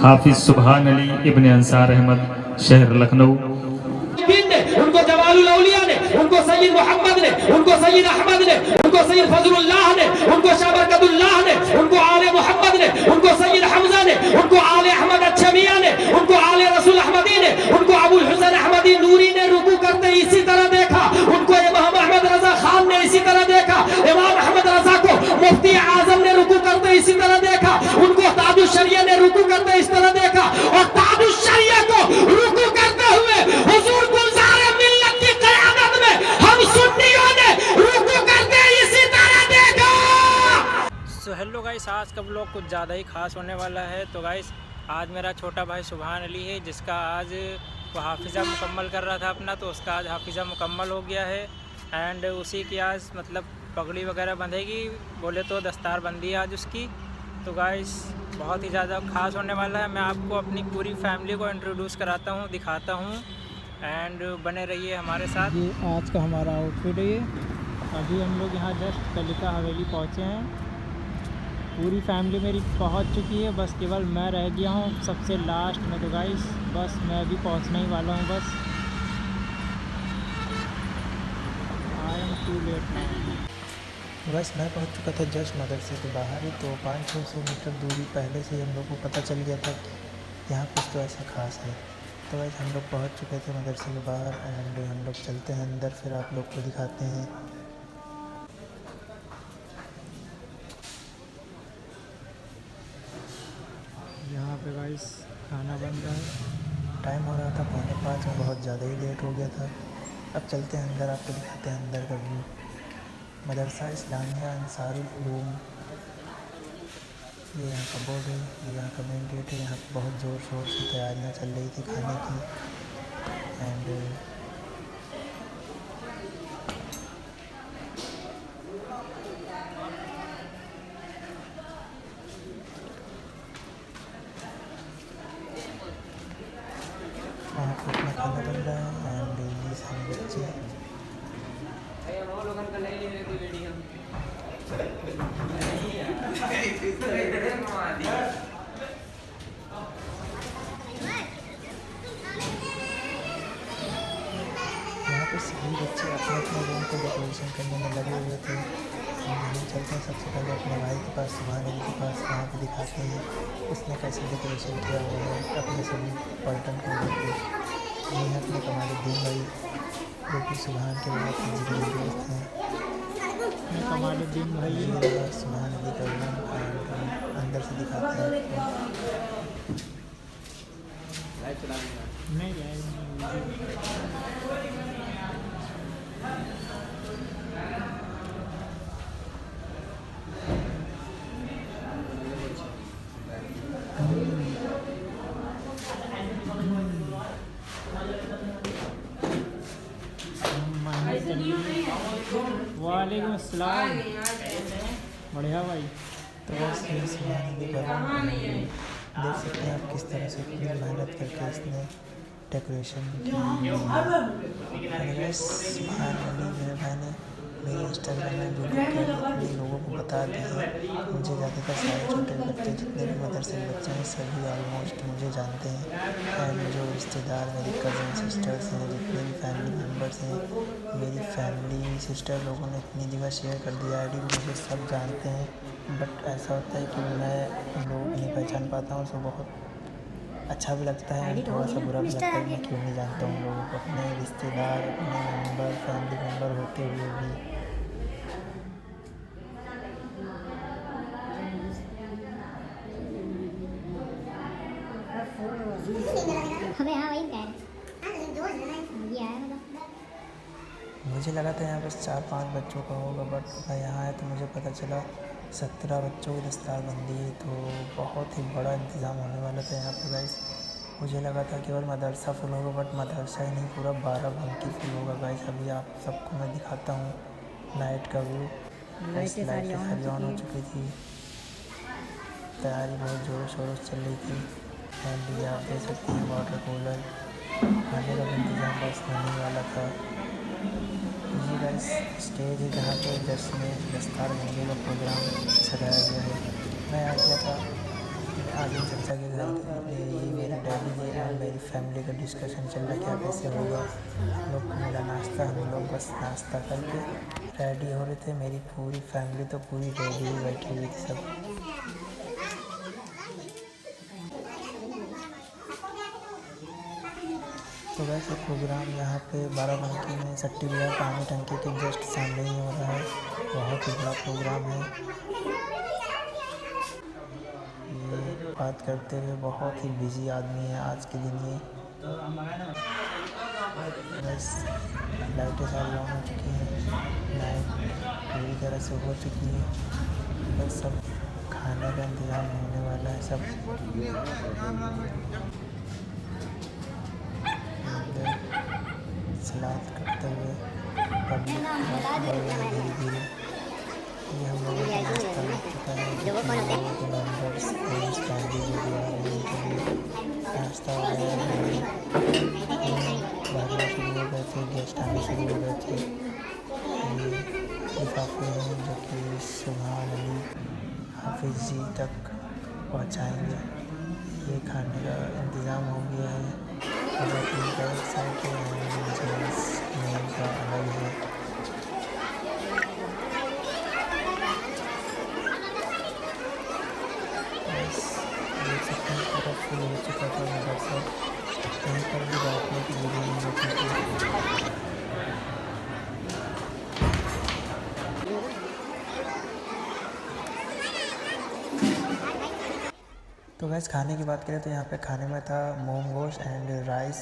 हाफिज सुभान अली इब्न अंसार अहमद, शहर लखनऊ। उनको जवालुल औलिया ने, उनको सैयद मोहम्मद ने, उनको सैयद अहमद ने, उनको सैयद फजलुल्लाह ने, उनको शाह बरकतुल्लाह ने, उनको आले मोहम्मद ने, उनको सैयद हमजा ने, उनको आले अहमद अच्छे मियां ने, उनको आले रसूल अहमदी ने, उनको अबुल हुसैन अहमदी नूरी ने रुकू करते इसी तरह देखा, उनको इमाम अहमद रजा खान ने इसी तरह देखा, इमाम अहमद रजा को मुफ्ती आजम ने रुकू करते इसी तरह देखा, उनको ताजुश शरिया ने रुकू करते इस तरह देखा, और ताजुश शरिया को रुकू करते हुए हुजूर गुलजार मिल्लत की क़यादत में हम सुन्नियों ने रुकू करते इसी तरह देखा। सो हेलो गाइस, आज का व्लॉग कुछ ज़्यादा ही खास होने वाला है। तो गाइस आज मेरा छोटा भाई सुभान अली है, जिसका आज वो हाफिज़ा मुकम्मल कर रहा था अपना, तो उसका आज हाफिज़ा मुकम्मल हो गया है। एंड उसी की आज मतलब पगड़ी वगैरह बंधेगी, बोले तो दस्तार बंदी है आज उसकी। तो गाइस बहुत ही ज़्यादा खास होने वाला है। मैं आपको अपनी पूरी फैमिली को इंट्रोड्यूस कराता हूँ, दिखाता हूँ, एंड बने रहिए हमारे साथ। ये आज का हमारा आउटफिट है। अभी हम लोग यहाँ जस्ट कलिका हवेली पहुँचे हैं। पूरी फैमिली मेरी पहुँच चुकी है, बस केवल मैं रह गया हूँ सबसे लास्ट में। तो गाइस बस मैं अभी पहुँचने ही वाला हूँ, बस I am too late now. बस मैं पहुंच चुका था जस्ट मदरसे के बाहर ही। तो 500-600 मीटर दूरी पहले से ही हम लोग को पता चल गया था कि यहाँ कुछ तो ऐसा खास है। तो वैसे हम लोग पहुंच चुके थे मदरसे के बाहर, एंड हम लोग चलते हैं अंदर, फिर आप लोग को दिखाते हैं। यहाँ पे गाइस खाना बन रहा है। टाइम हो रहा था 4:45 में, बहुत ज़्यादा ही लेट हो गया था। अब चलते हैं अंदर, आपको दिखाते हैं अंदर का व्यू। मदरसा इस्लामिया अंसारुल उलूम, ये यहाँ का बोर्ड है, ये यहाँ का मेन गेट है। यहाँ पर बहुत ज़ोर शोर से तैयारियाँ चल रही थी खाने की। एंड वहाँ पर अपना खाना बन रहा है। एंड ये सारे बच्चे यहाँ पे सभी बच्चे अपने अपने रूम को डेकोरेशन करने में लगे हुए थे। हम चलते हैं सबसे पहले अपने भाई के पास, सुभान अली के पास, वहाँ पे दिखाते हैं उसने कैसे डेकोरेशन किया हुआ है अपने सभी पलटन को लेकर। ये है अपने कमालुद्दीन भाई, जो कि सुभान के बहुत ही जिगरी दोस्त हैं। कमालुद्दीन भाई ये रहा सुभान अली का रूम, अंदर से दिखाते हैं नहीं वालेकुम अस्सलाम, बढ़िया भाई। तो बस ये सुभान अली का रूम देख सकते हैं आप किस तरह से पूरी मेहनत करके इसने डेकोरेशन की। सुभान अली मेरे भाई ने मेरे इंस्टाग्राम में वीडियो के अपने लोगों को बता दी है। मुझे ज़्यादातर सारे छोटे बच्चे जितने भी मदरसे के बच्चे हैं सभी ऑलमोस्ट मुझे जानते हैं। एंड जो रिश्तेदार मेरी कज़न सिस्टर्स हैं, जितने भी फैमिली मेम्बर्स हैं, मेरी फैमिली सिस्टर लोगों ने इतनी जगह शेयर कर दिया आईडी, मुझे सब जानते हैं। बट ऐसा होता है कि मैं उन लोगों को नहीं पहचान पाता हूँ, सो बहुत अच्छा भी लगता है, थोड़ा सा बुरा भी लगता है कि क्यों नहीं जानता हूँ लोगों को, अपने रिश्तेदार, अपने मेम्बर, फैमिली मेम्बर होते हुए भी। हमें हाँ वही कह मुझे लगा था यहाँ बस 4-5 बच्चों का होगा, बट मैं यहाँ आया तो मुझे पता चला 17 बच्चों की दस्तारबंदी है। तो बहुत ही बड़ा इंतज़ाम होने वाला था यहाँ पर गाइस। मुझे लगा था केवल मदरसा फुल होगा, बट मदरसा ही नहीं, पूरा 12 बंकी फुल होगा गाइस। अभी आप सबको मैं दिखाता हूँ नाइट का व्यू। लाइटें सारी ऑन हो चुकी थी, तैयारी बहुत ज़ोर शोर से चल रही थी। एंड ये आप देख सकते हैं वाटर कूलर, खाने का भी इंतज़ाम बस होने वाला था। ये गाइस स्टेज है जहाँ पे जश्न दस्तारबंदी का प्रोग्राम सजाया गया है। मैं आ गया था आज हम चर्चा के घर थे, ये मेरे डैडी जी और मेरी फैमिली का डिस्कशन चल रहा क्या कैसे होगा। हम लोग को मिला नाश्ता, हम लोग बस नाश्ता करके रेडी हो रहे थे। मेरी पूरी फैमिली तो पूरी रेडी ही बैठी हुई थी सब। तो वैसे प्रोग्राम यहाँ पे बाराबंकी में सट्टी बाजार पानी टंकी के जस्ट सामने ही हो रहा है। बहुत ही बड़ा प्रोग्राम है। ये बात करते हुए बहुत ही बिजी आदमी है आज के दिन ये। बस लाइटें सारी ऑन हो चुकी हैं, लाइट पूरी तरह से हो चुकी है। बस सब खाने का इंतज़ाम होने वाला है। सब सलाद करते हुए पब्लिक धीरे धीरे ये हम लोगों का नाश्ता लग चुका है। लोगों के मेम्बर्स फ्रेंड्स फैमिली जो भी आ रहे हैं उनके लिए नाश्ता वगैरह भागना शुरू हो गए थे, गेस्ट आने शुरू हो गए थे। ये लिफाफे हैं जो कि सुभान अली हाफिज़ जी तक पहुँचाएँगे। ये खाने का इंतज़ाम हो गया है। अगर इनका एक साइड मेल का अलग है। बस देख सकते हैं पूरा फुल हो चुका था मदरसा। कहीं पर भी बैठने की जगह नहीं बची थी। तो वैसे खाने की बात करें तो यहाँ पे खाने में था मोमोज एंड राइस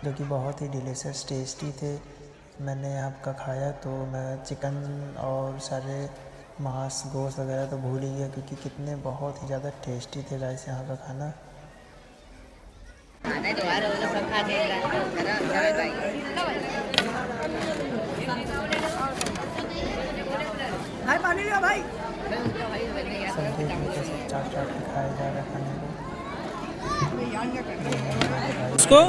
जो कि बहुत ही डिलीशियस टेस्टी थे। मैंने यहाँ का खाया तो मैं चिकन और सारे मांस गोश्त वगैरह तो भूल ही गया क्योंकि कितने बहुत ही ज़्यादा टेस्टी थे राइस यहाँ का खाना। पानी लिया भाई। सब देख लीजिए, सब चाट चाट के खाया जा रहा है खाने को। उसको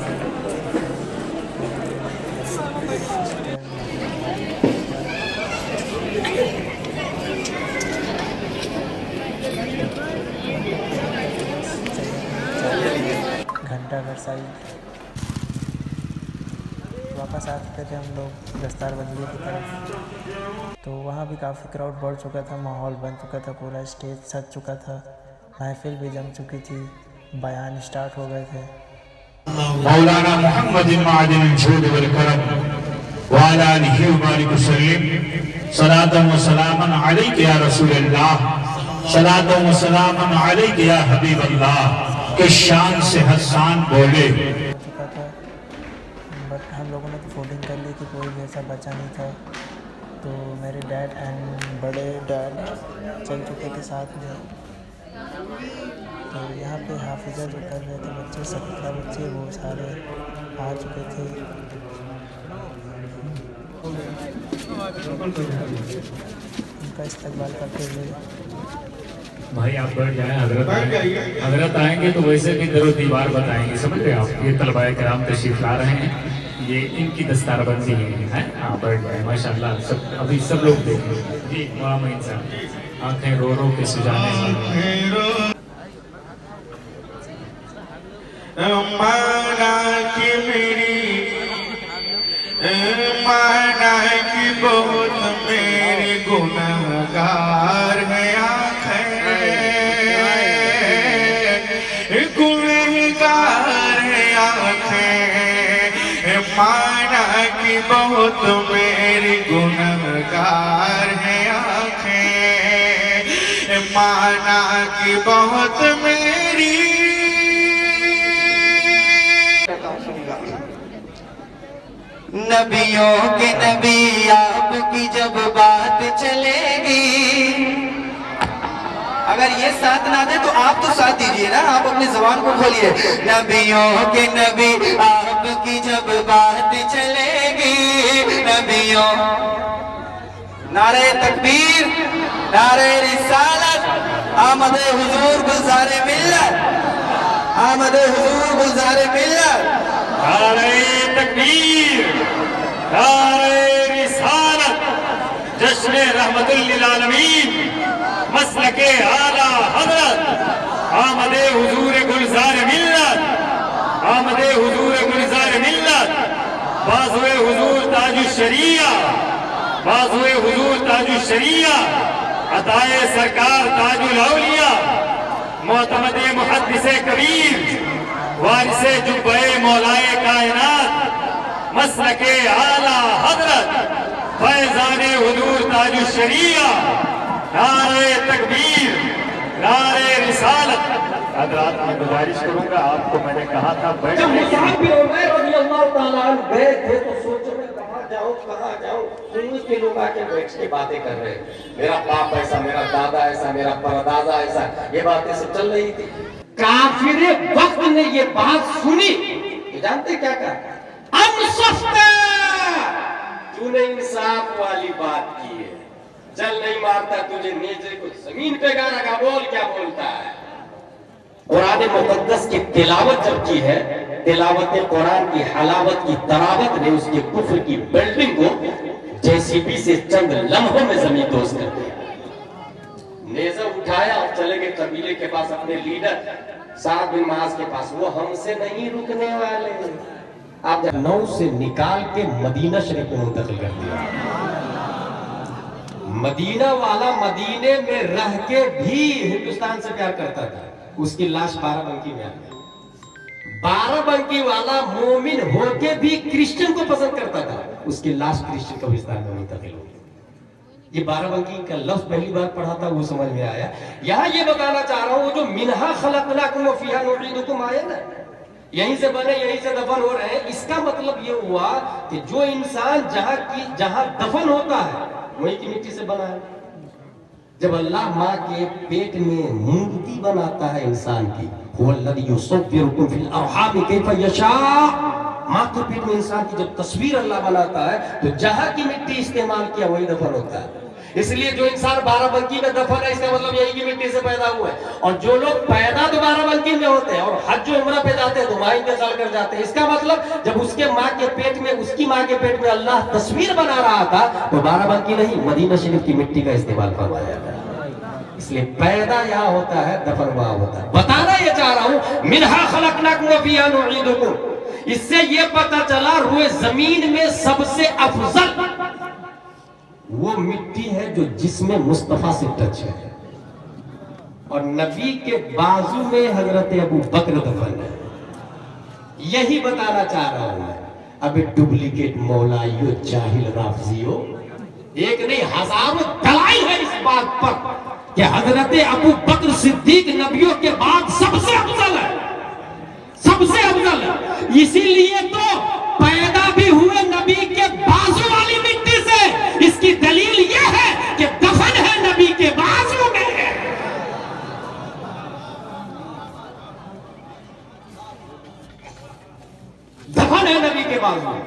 घंटा घर साइड वापस आ चुके थे हम लोग दस्तार बंदी की तरफ। तो वहाँ भी काफ़ी क्राउड बढ़ चुका था, माहौल बन चुका था, पूरा स्टेज सज चुका था, महफिल भी जम चुकी थी, बयान स्टार्ट हो गए थे। मौलाना मोहम्मद मादिन जूद वल करम व अला आलिहि व बारिक वसल्लम सलातन व सलामन अलैका या रसूल अल्लाह सलातन व सलामन अलैका या हबीब अल्लाह के शान से हसन बोले। चुका था बट हम लोगों ने तो फोल्डिंग कर ली थी, कोई भी ऐसा बचा नहीं था। तो मेरे डैड एंड बड़े डैड चल चुके थे साथ में। तो यहाँ पे हाफिज़ा जो कर रहे थे बच्चे, 17 बच्चे, वो सारे आ चुके थे। उनका इस्तकबाल करते हुए भाई आप बैठ जाएं, हजरत आएंगे तो वैसे भी दरो दीवार बताएंगे, समझ रहे आप। ये तलबाए कराम तशरीफ ला रहे हैं, ये इनकी दस्तारबंदी है। आप बैठ जाए माशाल्लाह। सब अभी सब लोग देख लो जी, मामून साहब आंखें रो रो के सुझाने माना कि मेरी माना कि बहुत मेरे गुनहगार है आँखें, गुनहगार है आँखें। माना कि बहुत मेरी गुनहगार है आँखें, माना कि बहुत मेरी। नबियों के नबी आपकी जब बात चलेगी, अगर ये साथ ना दे तो आप तो साथ दीजिए ना, आप अपनी जुबान को खोलिए। नबियों के नबी आपकी जब बात चलेगी, नबियों। नारे तकबीर, नारे रिसालत, आमदे हुजूर गुलज़ारे मिल्लत, आमदे हुजूर गुलज़ारे मिल्लत। नारे तकबीर, नारे रिसालत, जश्न रहमतुल लिल आलमीन, मसलके आला हज़रत आमदे हुजूर गुलजार मिल्लत, आमदे हुजूर गुलजार मिल्लत, बाज़ुए हुजूर ताजुश शरिया, बाज़ुए हुजूर ताजुश शरिया, अताए सरकार ताजुल औलिया, मोतमदे मुहद्दिसे कबीर, वारिसे जुब्बे मौलाए कायनात, मसलके आला हजरत, फैजाने हुजूर ताजुश शरिया, नारे तकबीर, नारे रिसालत। हजरात मैं गुजारिश करूंगा, आपको मैंने कहा था बैठ जब मुसअब बिन उमैर रज़ियल्लाहु ताला अन्हु गए थे तो सोच में कहाँ जाऊं, सुन्नी के लोग आके बैठ के बातें कर रहे हैं, मेरा बाप ऐसा, मेरा दादा ऐसा, मेरा परदादा ऐसा, ये बातें सब चल रही थी। काफिरे वक्त ने ये बात सुनी तो जानते क्या कहा, अनसफ्ता, तूने इंसाफ वाली बात की है, जल नहीं मारता तुझे नीचे को जमीन पे गाना का बोल क्या बोलता है। कुरान मुकद्दस की तिलावत जब की है, तिलावत कुरान की हलावत की तरावत ने उसके कुफ्र की बिल्डिंग को जेसीबी से चंद लम्हों में जमीन दोस्त कर दिया। नेज़ा उठाया और चले गए कबीले के पास, अपने लीडर साद बिन माज के पास, वो हमसे नहीं रुकने वाले। आप 9 से निकाल के मदीना शरीफ में मुंतकिल कर दिया। मदीना वाला मदीने में रह के भी हिंदुस्तान से प्यार करता था, उसकी लाश बाराबंकी में आ गई। बाराबंकी वाला मोमिन होके भी क्रिश्चियन को पसंद करता था, उसकी लाश क्रिश्चियन कब्रिस्तान में मुंतकिल हो गई। ये बाराबंकी का लफ्ज पहली बार पढ़ा था, वो समझ में आया। यहाँ ये बताना चाह रहा हूँ, वो जो मिन्हा खलकनाकुम व फीहा नुईदुकुम आया ना, यहीं से बने यहीं से दफन हो रहे हैं, इसका मतलब ये हुआ कि जो इंसान जहाँ दफन होता है वही की मिट्टी से बना है। जब अल्लाह माँ के पेट में मूर्ति बनाता है इंसान की, हुवल्लज़ी युसव्विरुकुम फिल अरहाम कैफ़ यशा, माँ के पेट में इंसान की जब तस्वीर अल्लाह बनाता है तो जहाँ की मिट्टी इस्तेमाल किया वही दफन होता है। इसलिए जो इंसान बाराबंकी में दफन है, इसका मतलब यही की मिट्टी से पैदा हुआ है। और जो लोग पैदा तो बाराबंकी में होते हैं और हज उम्रा पे जाते हैं तो वहां इंतकाल कर जाते हैं। इसका मतलब जब उसके माँ के पेट में, उसकी माँ के पेट में अल्लाह तस्वीर बना रहा था तो बाराबंकी नहीं, मदीना शरीफ की मिट्टी का इस्तेमाल करवाया था। इसलिए पैदा यहाँ होता है, दफन वहां होता है। बताना ये चाह रहा हूँ, मिन्हा खलकनाकुम व फीहा नुईदुकुम, इससे ये पता चला रुए जमीन में सबसे अफजल वो मिट्टी है जो जिसमें मुस्तफा से टच है, और नबी के बाजू में हजरत अबू बकर दफन है। यही बताना चाह रहा हूं मैं। अबे डुप्लीकेट मौलाइयो, जाहिल राफजियो, एक नहीं हजारों दलाइल है इस बात पर कि हजरत अबू बकर सिद्दीक नबियों के बाद सबसे अफजल है, सबसे अफजल है। इसीलिए तो पैदा भी हुए नबी के बाजू वाली मिट्टी से। इसकी दलील यह है कि दफन है नबी के बाजू में। दफन है नबी के बाजू में।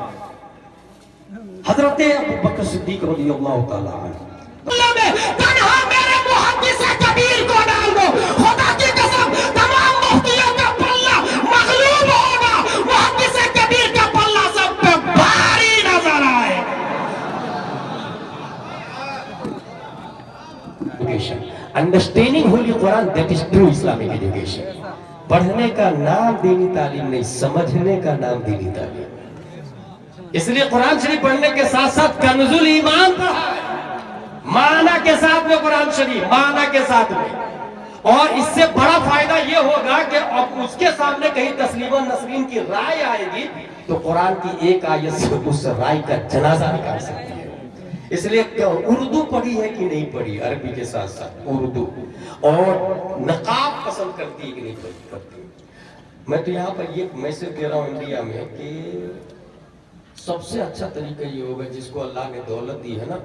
हजरत अबू बकर सिद्दीक रज़ियल्लाहु ताला अन्हु तन्हा मेरे मुहद्दिस कबीर को डाल दो, खुदा की कसम तमाम मुफ्तियों का पल्ला मगलूब होगा, मुहद्दिस कबीर का पल्ला सब पे भारी नजर आए। Education, understanding Holi Quran, that is true Islamic education. पढ़ने का नाम दीनी तालीम नहीं, समझने का नाम दीनी तालीम। इसलिए कुरान शरीफ पढ़ने के साथ साथ कन्जुल ईमान पढ़ा है, माना के साथ में कुरान शरीफ, माना के साथ में। और इससे बड़ा फायदा ये होगा कि अब उसके सामने कहीं तस्लीम नसरीन की राय आएगी तो कुरान की एक आयत से उस राय का जनाजा निकाल सकती है। इसलिए उर्दू पढ़ी है कि नहीं पढ़ी, अरबी के साथ साथ उर्दू, और नकाब पसंद करती है कि नहीं करती। मैं तो यहाँ पर ये मैसेज दे रहा हूँ इंडिया में कि सबसे अच्छा तरीका ये होगा, जिसको अल्लाह ने दौलत दी है ना,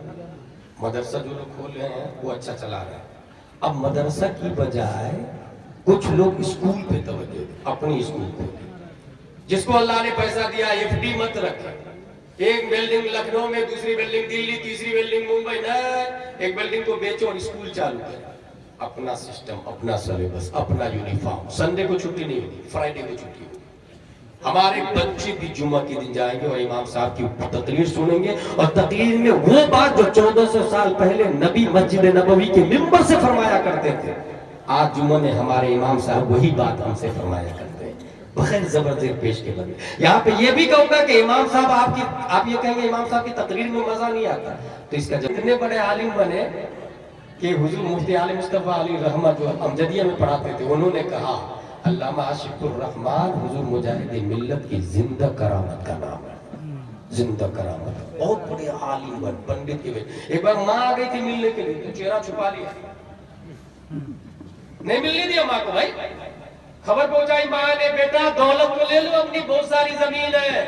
मदरसा जो लोग खोल रहे हैं वो अच्छा चला रहे हैं। अब मदरसा की बजाय कुछ लोग स्कूल पे तवज्जो, अपनी स्कूल पे, जिसको अल्लाह ने पैसा दिया, एफडी मत रखे। एक बिल्डिंग लखनऊ में, दूसरी बिल्डिंग दिल्ली, तीसरी बिल्डिंग मुंबई, न एक बिल्डिंग को बेचो और स्कूल चालू करो। अपना सिस्टम, अपना सिलेबस, अपना यूनिफॉर्म, संडे को छुट्टी नहीं होगी, फ्राइडे को छुट्टी होगी। हमारे बच्चे भी जुम्मा के दिन जाएंगे और इमाम साहब की तकरीर सुनेंगे, और तकरीर में वो बात जो 1400 साल पहले नबी मस्जिद नबवी के मिंबर से फरमाया करते थे, आज जुम्मे में हमारे इमाम साहब वही बात हमसे फरमाया करते हैं बगैर जबरदस्ती पेश के बदले। यहाँ पे ये भी कहूंगा कि इमाम साहब आप ये कहेंगे इमाम साहब की तकरीर में मजा नहीं आता, तो इसका जितने बड़े आलिम बने कि हुजूर मुफ्ती आले मुस्तफा अली रहमत जो अमजदिया में पढ़ाते थे, उन्होंने कहा अल्लामा आशिकुर रहमान हुजूर मुजाहिद मिल्लत की जिंदा करामत का नाम है, जिंदा करामत। बहुत बड़े आलिम बन पंडित के बेटे। एक बार माँ आ गई थी मिलने के लिए, तो चेहरा छुपा लिया, नहीं मिलने दिया माँ को। भाई खबर पहुंचाई माँ ने, बेटा दौलत तो ले लो अपनी, बहुत सारी जमीन है।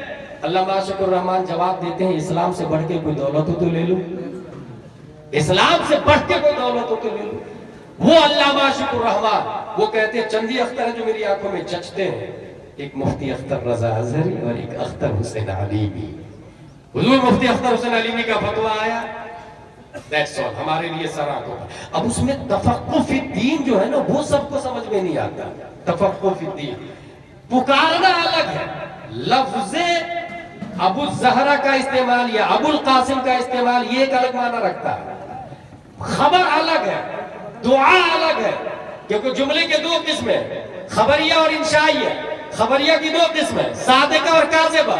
अल्लामा आशिकुर रहमान जवाब देते हैं इस्लाम से बढ़ के कोई दौलत हो तो ले लो, इस्लाम से बढ़ के कोई दौलत हो तो ले लो। वो अल्लामा आशिकुर रहमान वो कहते हैं चंदी अख्तर है जो मेरी आंखों में जचते हैं, एक मुफ्ती अख्तर रजा अजहरी और एक अख्तर हुसैन अलीमी। हुजूर मुफ्ती अख्तर हुसैन अलीमी का फतवा आया, दैट्स ऑल, हमारे लिए सराहत होगा। अब उसमें तफक्कुह फी दीन जो है ना वो सबको समझ में नहीं आता। तफक्कुह फी दीन पुकारना अलग है, लफ्ज़े अबू जहरा का इस्तेमाल या अबुल कासिम का इस्तेमाल ये एक अलग माना रखता है। खबर अलग है, दुआ अलग है, क्योंकि जुमले के दो किस्म है, खबरिया और इंशाइया। खबरिया की दो किस्म है, सादिका और काज़िबा।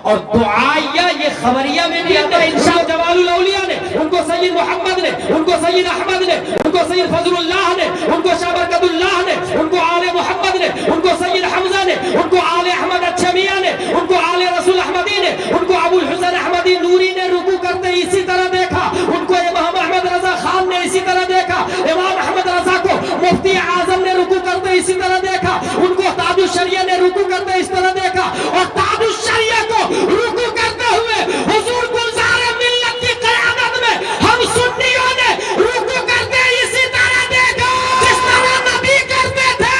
और दुआइया ये खबरिया में भी आता है। इंशा जवालुल औलिया ने, उनको सैयद मोहम्मद ने, उनको सैयद अहमद ने, उनको सैयद फजलुल्लाह ने, उनको शाह बरकतुल्लाह ने, उनको आले मोहम्मद ने, उनको सैयद हमजा ने, उनको आले अहमद अच्छा मियां ने, उनको आले रसूल अहमदी ने, उनको अबुल हुसैन अहमदी नूरी ने रुकू करते इसी तरह देखा, उनको इमाम अहमद रजा खान ने इसी तरह देखा, इमाम अहमद रजा को मुफ्ती आजम ने रुकू करते इसी तरह देखा, उनको ताजुश शरिया ने रुकू करते इस तरह देखा, और ताजुश शरिया को रुकू करते हुए हुजूर गुलजारे मिल्लत की क़यामत में हम सुन्नियों ने रुकू करते इसी तरह देखा जिस तरह नबी करते थे।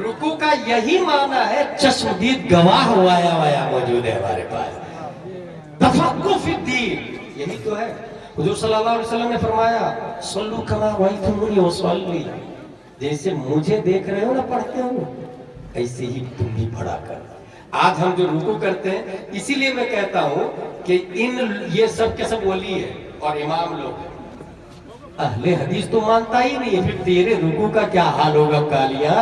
रुकू का यही माना है, चश्मदीद गवाह वाया मौजूद है हमारे पास। तफक्कुह फी दीन यही तो है। हुजूर सल्लल्लाहु अलैहि वसल्लम ने फरमाया सल्लू कमा रअयतुमूनी वसल्ली, जैसे मुझे देख रहे हो ना पढ़ते हो ऐसे ही तुम भी पढ़ा कर। आज हम जो रुकू करते हैं, इसीलिए मैं कहता हूं कि ये सब के सब वली है और इमाम लोग। अहले हदीस तो मानता ही नहीं है, फिर तेरे रुकू का क्या हाल होगा कालिया।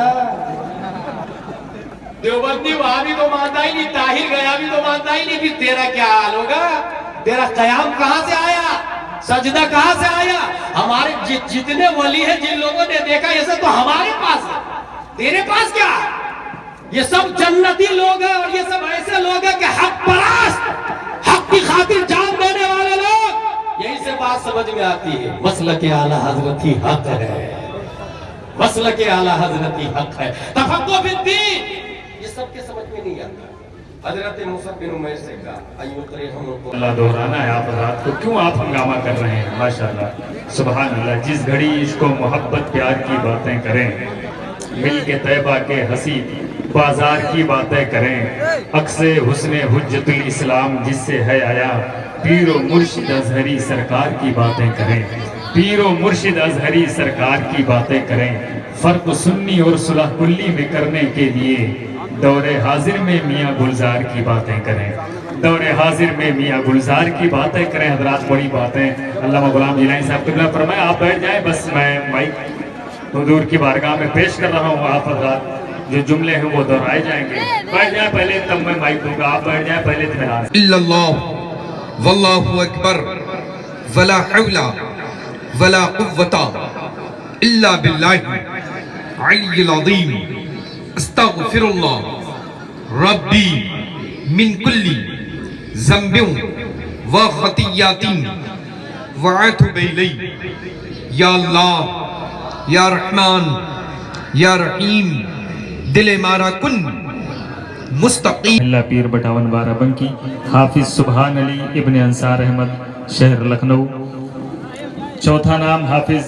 देवबंदी वहां भी तो मानता ही नहीं, ताहिर गया भी तो मानता ही नहीं, फिर तेरा क्या हाल होगा। तेरा कयाम कहां से आया, सजदा कहां से आया। हमारे जितने वली हैं, जिन लोगों ने देखा ये सब तो हमारे पास है, तेरे पास क्या। ये सब जन्नती लोग हैं और ये सब ऐसे लोग हैं कि हक परास्त, हक की खातिर जान देने वाले लोग। यही से बात समझ में आती है, मसलक आला हजरत ही हक है, मसलक आला हजरत ही हक है। तफक्कुह फी दीन ये सबके समझ में नहीं आता। हजरत मुसअब बिन उमैर से कहा अल्लाह दोहराना है आप रात को, क्यों आप हंगामा कर रहे हैं। माशाअल्लाह सुभान अल्लाह। जिस घड़ी इसको मोहब्बत प्यार की बातें करें, मिल के तैबा के हसी बाजार की बातें करें, अक्से हुस्ने हुज्जतुल इस्लाम जिससे है आया, पीरो मुर्शिद अजहरी सरकार की बातें करें, पीरो मुर्शिद अजहरी सरकार की बातें करें। फर्क सुन्नी और सुलह कुल्ली में करने के लिए दौरे हाजिर में मियाँ गुलजार की बातें करें, दौरे हाजिर में मियाँ गुलजार की बातें करें। हजरात बड़ी बातें अल्लामा गुलाम जिलानी साहब किबला फरमाया। आप बैठ जाएं, बस मैं माइक हुजूर की बारगाह में पेश कर रहा हूँ। आप हजरात जो जुमले हैं वो दोहराए जाएंगे। बैठ जाए पहले, तब मैं माइक दूंगा। आप बैठ जाए पहले इत्मीनान से। इल्लल्लाह वल्लाहु अकबर वला हौला वला कुव्वता इल्ला बिल्लाहि अलिय्यिल अज़ीम। अस्तगफिरुल्लाह रब्बी मिन कुल्ली ज़ंबिन व खतियातिन व अतूबु इलैहि। या अल्लाह, या रहमान, या रहीम, दिले मारा कुन मुस्तकीम। अल्लाह पीर बटावन बाराबंकी हाफिज सुभान अली इब्ने अंसार अहमद शहर लखनऊ। चौथा नाम हाफिज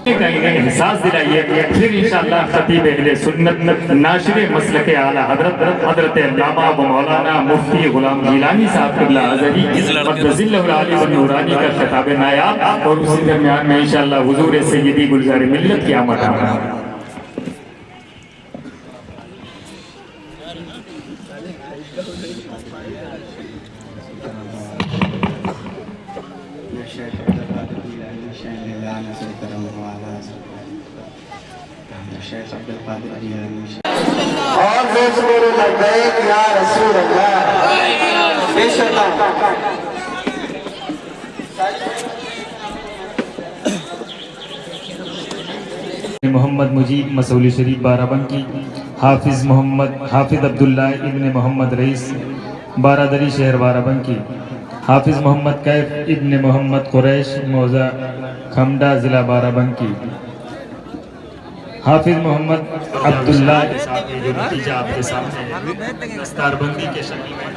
एहसास दिलाइए। फिर इंशाअल्लाह खतीब अहले सुन्नत नाशिर मसलक आला हजरत अल्लामा व मौलाना मुफ्ती गुलाम जिलानी साहब क़िबला अज़हरी मक़दसिल्लहुल आली व नूरानी का खिताब नायाब, और उसी दरमियान में इंशाअल्लाह हुजूर सय्यदी गुलजार मिल्लत की आमद आ रहा है। अब्दुल कादिर जिलानी। और जोर से बोलो लब्बैक या रसूल अल्लाह। बेशर्म मोहम्मद मुजीब मसौली शरीफ बाराबंकी, हाफिज़ अब्दुल्ला इब्न मोहम्मद रईस बारादरी शहर बाराबंकी, हाफिज़ मोहम्मद कैफ इब्न मोहम्मद कुरैश मौजा खमडा ज़िला बाराबंकी, हाफिज़ मोहम्मद अब्दुल्ला के साथ ये जो नतीजा आपके सामने है दस्तारबंदी के शक्ल में,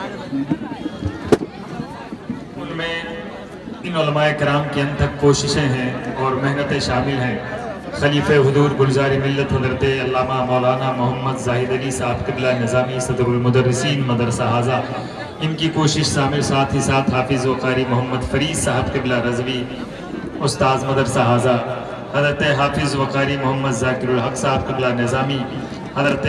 उनमें इन उलमाए कराम की अनथक कोशिशें हैं और मेहनतें शामिल हैं। खलीफे हुजूर गुलजार मिल्लत हज़रत अल्लामा मौलाना मोहम्मद जाहिद अली साहब क़िबला निज़ामी सदरुल मुदर्रिसीन मदरसा हाजा, इनकी कोशिश शामिल, साथ ही साथ हाफिज़ व क़ारी मोहम्मद फ़रीद साहब क़िबला रज़वी उस्ताद मदरसा हाजा, हज़रत हाफिज़ व क़ारी मोहम्मद ज़ाकिरुल हक़ साहब क़िबला निज़ामी, हज़रत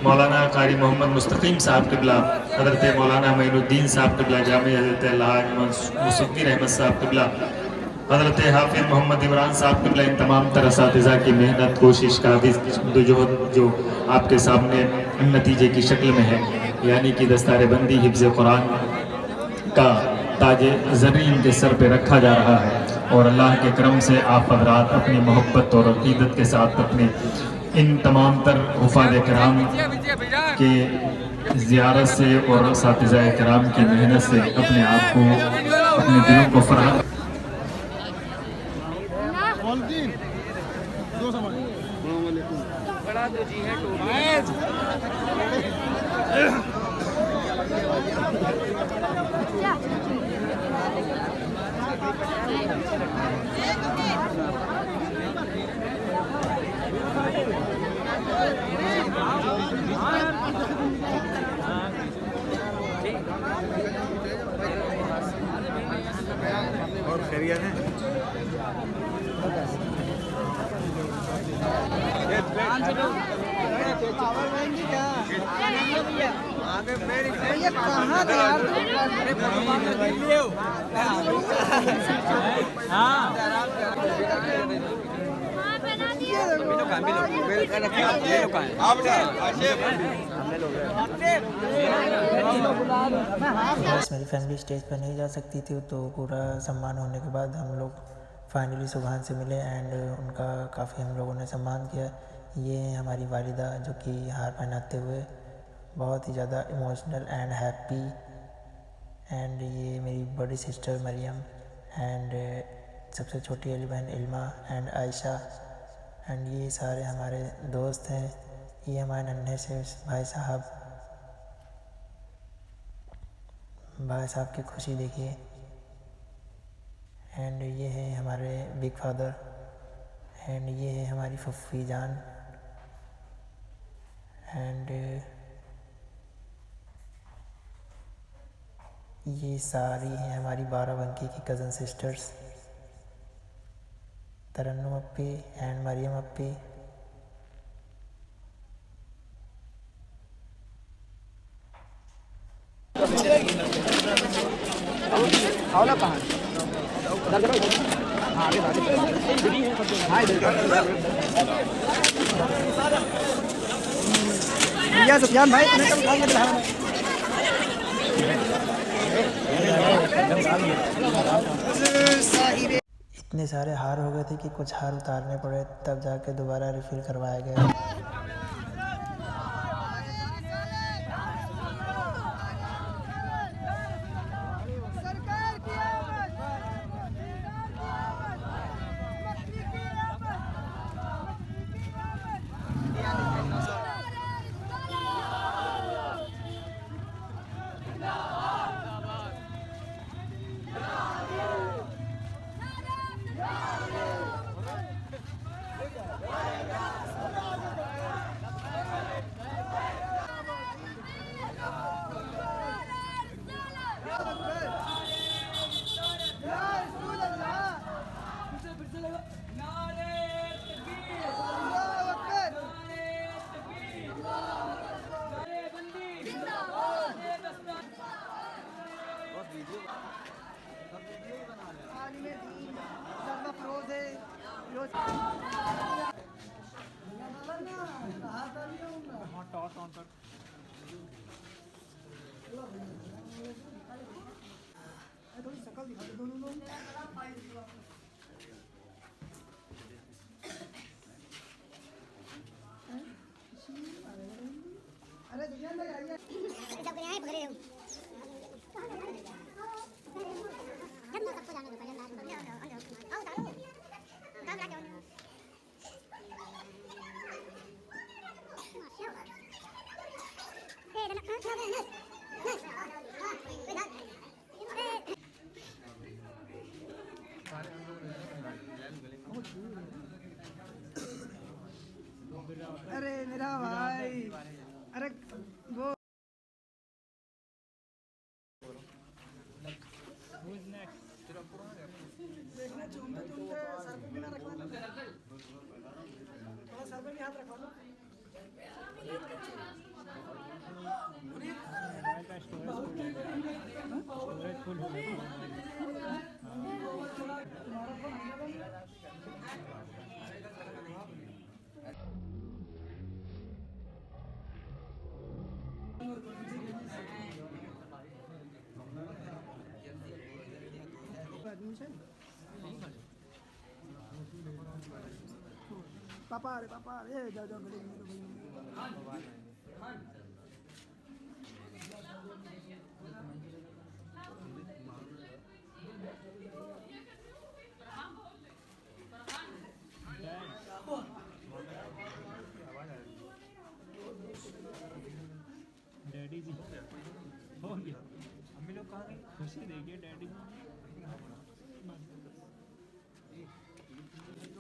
मौलाना क़ारी मोहम्मद मुस्तक़ीम साहब क़िबला, हज़रत मौलाना मोइनुद्दीन साहब क़िबला जामी, हज़रत अल्लाह मुसद्दिर अहमद साहब क़िबला, हज़रत हाफिज़ मोहम्मद इमरान साहब क़िबला, इन तमाम तर असातिज़ा की मेहनत कोशिश का जो आपके सामने नतीजे की शक्ल में है, यानी कि दस्तारबंदी हिफ्ज़ कुरान का ताज ज़र्री इनके सर पे रखा जा रहा है। और अल्लाह के करम से आप हज़रात अपनी मोहब्बत और अक़ीदत के साथ अपने इन तमाम तर हुफ़ाज़ कराम के ज़ियारत से और असातिज़ा कराम की मेहनत से अपने आप को, अपने दिलों को फराह और खैरियत है? बस मेरी फैमिली स्टेज पर नहीं जा सकती थी, तो पूरा सम्मान होने के बाद हम लोग फाइनली सुभान से मिले एंड उनका काफ़ी हम लोगों ने सम्मान किया। ये हमारी वालिदा जो कि हार पहनाते हुए बहुत ही ज़्यादा इमोशनल एंड हैप्पी, एंड ये मेरी बड़ी सिस्टर मरियम एंड सबसे छोटी वाली बहन इल्मा एंड आयशा, एंड ये सारे हमारे दोस्त हैं। ये हमारे नन्हे से भाई साहब की खुशी देखिए, एंड ये है हमारे बिग फादर, एंड ये है हमारी फुफ्फी जान, एंड ये सारी हैं हमारी बाराबंकी की cousin sisters, Tarannum appi and Mariyam appi. Sufiyan bhai तुम्हें कब खाएंगे दिला? इतने सारे हार हो गए थे कि कुछ हार उतारने पड़े, तब जाके दोबारा रिफ़िल करवाया गया। टॉस ऑन कर। थोड़ी शक्ल दिखा दो दोनों लोग। अरे दुकान में आइए। सब करे हैं पकड़े हो। जब ना सबको जाने दो पहले ना। आओ आओ। काम ला जाओ। ए अरे मेरा भाई, अरे वो देखना चूमते चूमते सर पे बिना रखवा लो, थोड़ा सर पे भी हाथ रखवा लो। स्टोरेज फुल हो गया। पापा अरे जाओ जाओ गले में डैडी जी हो गया। अम्मी लोग कहाँ गए? खुशी देखिए डैडी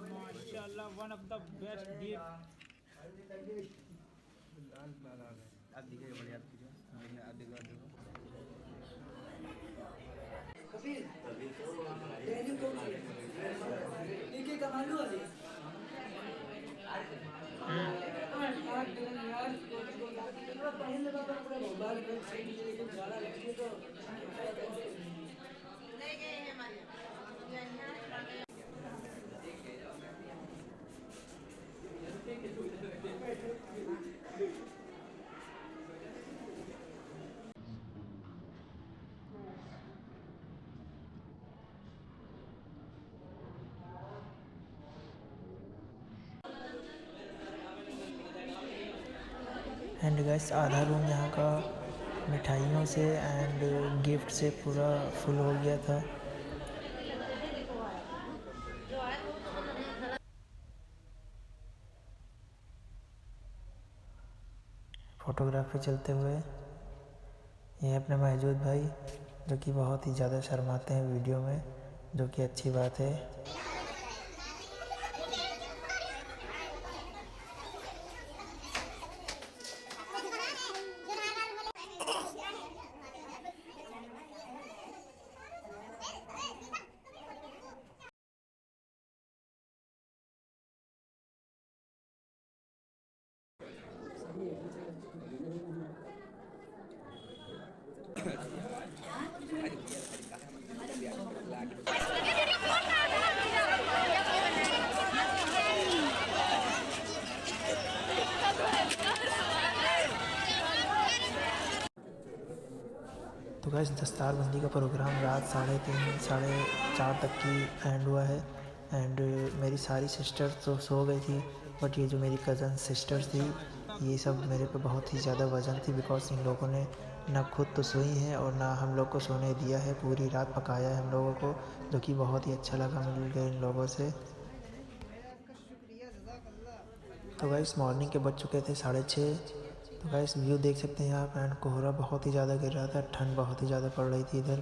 माशाल्लाह one of the best gift. आप दिखेगा बढ़िया आप देखो एक कमा लो अभी पहले बार पूरा मोबाइल में सेट ज्यादा लगती है तो ले गए हैं हमारे। एंड गाइस आधा रूम यहाँ का मिठाइयों से एंड गिफ्ट से पूरा फुल हो गया था। फोटोग्राफी चलते हुए ये अपने महजूद भाई जो कि बहुत ही ज़्यादा शर्माते हैं वीडियो में, जो कि अच्छी बात है। तो गाइस दस्तारबंदी का प्रोग्राम रात 3:30 4:30 तक की एंड हुआ है। एंड मेरी सारी सिस्टर्स तो सो गई थी, बट ये जो मेरी कज़न सिस्टर्स थी ये सब मेरे पे बहुत ही ज़्यादा वजन थी, बिकॉज इन लोगों ने ना खुद तो सोई हैं और ना हम लोग को सोने दिया है। पूरी रात पकाया है हम लोगों को, जो कि बहुत ही अच्छा लगा मिल गया इन लोगों से। तो गाइस मॉर्निंग के बज चुके थे 6:30। तो गाइस व्यू देख सकते हैं आप, एंड कोहरा बहुत ही ज़्यादा गिर रहा था, ठंड बहुत ही ज़्यादा पड़ रही थी इधर।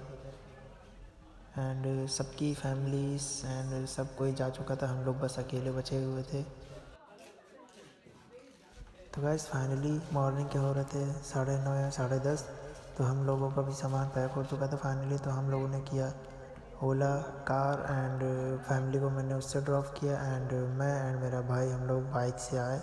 एंड सबकी फैमिलीज एंड सब कोई जा चुका था, हम लोग बस अकेले बचे हुए थे। तो गाइस फाइनली मॉर्निंग के हो रहे थे 9:30 या 10:30, तो हम लोगों का भी सामान पैक हो चुका था फाइनली। तो हम लोगों ने किया ओला कार एंड फैमिली को मैंने उससे ड्रॉप किया, एंड मैं एंड मेरा भाई हम लोग बाइक से आए।